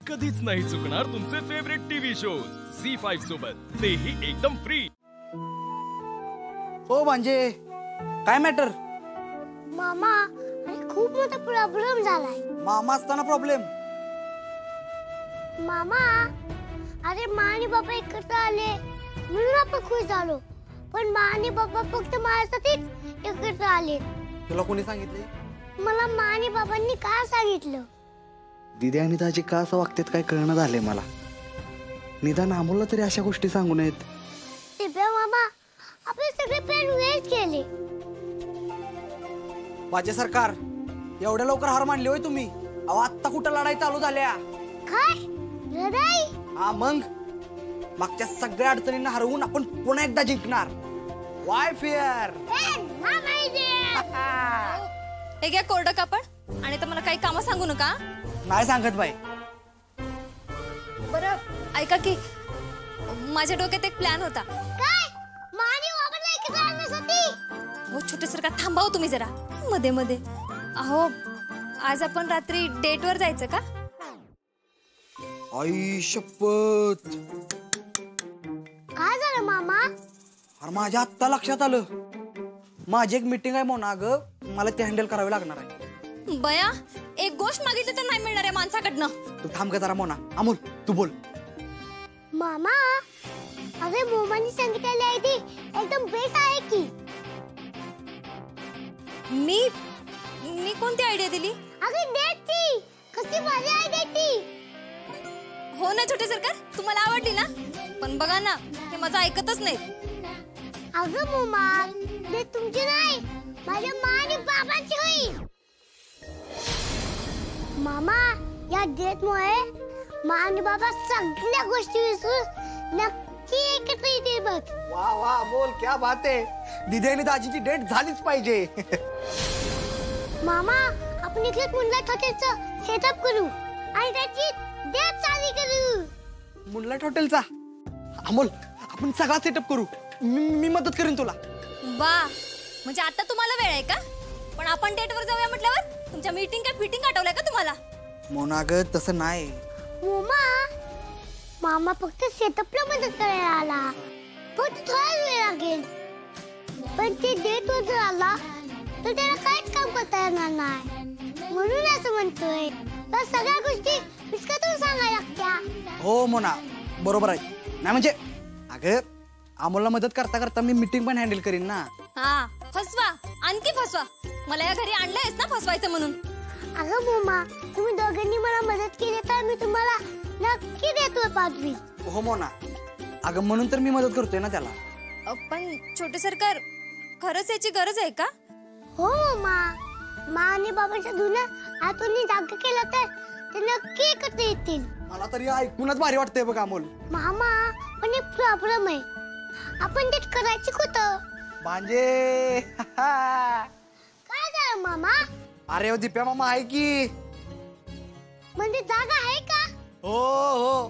कधीच नाही चुकणार तुमचे फेवरेट टीव्ही शोज झी5 सोबत, तेही एकदम फ्री। हो म्हणजे काय मॅटर? मामा, अरे खूप मोठा प्रॉब्लेम झालाय। मामा असताना प्रॉब्लेम? मामा, अरे मा आणि बाबा एकत्र आले म्हणून आपण खुश झालो, पण मा आणि बाबा फक्त माझ्यासाठीच एकत्र आले। तुला कोणी सांगितले? मला मा आणि बाबांनी का सांगितलं? दीदी आणि दाजी का असं वागतात काय कळणं झालंय मला। निदान अमोलला तरी अशा गोष्टी सांगू नयेत। दिव्या मामा, आपले सगळे प्लॅन वेस्ट केले। माझे सरकार, एवढ्या लवकर हार मानली होय तुम्ही? अहो आत्ता कुठं लढाई चालू झाल्या? काय लढाई? हा मग मागच्या सगळ्या अडचणींना हरवून आपण पुन्हा एकदा जिंकणार। Y fear? हे घ्या कोरडं कापड आणि तर मला काही कामं सांगू नका। नाही सांगत बाई। बरं ऐका की, माझ्या डोक्यात एक प्लॅन होता। काय? मा आणि बाबांना एकत्र आणण्यासाठी? हो छोटे सरकार, थांबाव तुम्ही जरा मध्ये मध्ये। अहो आज आपण रात्री डेटवर जायचं का? आई शपथ, काय झालं मामा? अरे माझ्या आत्ता लक्षात आलं, माझी एक मीटिंग आहे मोना, ग मला ते हँडल करावे लागणार आहे। बया, एक गोष्ट मागितली तर नाही मिळणार आहे माणसाकडनं। तू थांब ग जरा मोना। अमोल तू बोल। मामा, अरे मोमानी सांगितलेली आयडी एकदम बेस्ट आहे की। मी कोणती आयडिया दिली? अरे डेटची, कसली भारी आयडिया ती। हो ना छोटे सरकार, तुम्हाला आवडली ना? पण बघा ना, हे माझं ऐकतच नाही। अगं मोमा, ते तुमची नाही, माझ्या मा आणि बाबांची होईल। मामा, या डेटमुळे मा आणि बाबा सगळ्या गोष्टी विसरून नक्की एकत्र येतील बघ। वाह वाह, बोल क्या बात आहे। दीदी आणि दाजीची डेट झालीच पाहिजे। मामा, आपण इकडे मुनलाईट हॉटेलचं सेटअप करू आणि त्याची डेट चालू करू। मुनलाईट हॉटेलचा? अमोल आपण सगळा सेटअप करू, मी मदत करेन तुला। वा, म्हणजे आता तुम्हाला वेळ आहे का? पण आपण डेटवर जाऊया म्हटल्यावर तुमच्या मीटिंग का फिटिंग आठवलंय का तुम्हाला? मोना ग तसं नाही। मोमा, मामा फक्त सेटअपला मदत करायला आला, फक्त थोडा वेळ लागेल, पण ते डेटवर जर आला तर त्याला काहीच काम करता येणार नाही, म्हणून असं म्हणतोय। तर सगळ्या गोष्टी विस्कटून सांगायला लागत्या। हो मोना, बरोबर आहे। नाही म्हणजे अगं अमोलला मदत करता करता मी मीटिंग पण हँडल करीन ना। हा, फसवा, आणखी फसवा। मला या घरी आणलंयस ना फसवायचं म्हणून। अगं मोमा, तुम्ही दोघांनी मला मदत केली तर मी तुम्हाला नक्की देतोय पाठवी। हो मोना, अगं म्हणून तर मी मदत करतोय ना त्याला। पण छोटे सरकार, खरंच याची गरज आहे का? हो मोमा, मा आणि बाबांच्या जुन्या आतून जागा केला तर ते नक्की एकत्र येतील। मला तरी ऐकूनच भारी वाटतंय बघ अमोल। मामा, पण एक प्रॉब्लेम आहे, आपण डेट करायची कुठं? म्हणजे काय झालं मामा? अरे हो दिप्या मामा आहे की। म्हणजे जागा आहे का? हो हो,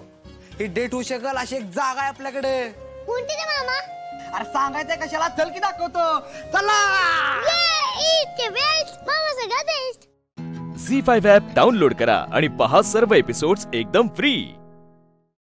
ही डेट होऊ शकल अशी एक जागा आहे आपल्याकडे। कोणती रे मामा? अरे सांगायचंय कशाला, चल की दाखवतो, चला। मामा सगळ्यात बेस्ट। झी5 ॲप डाउनलोड करा आणि पहा सर्व एपिसोड्स एकदम फ्री।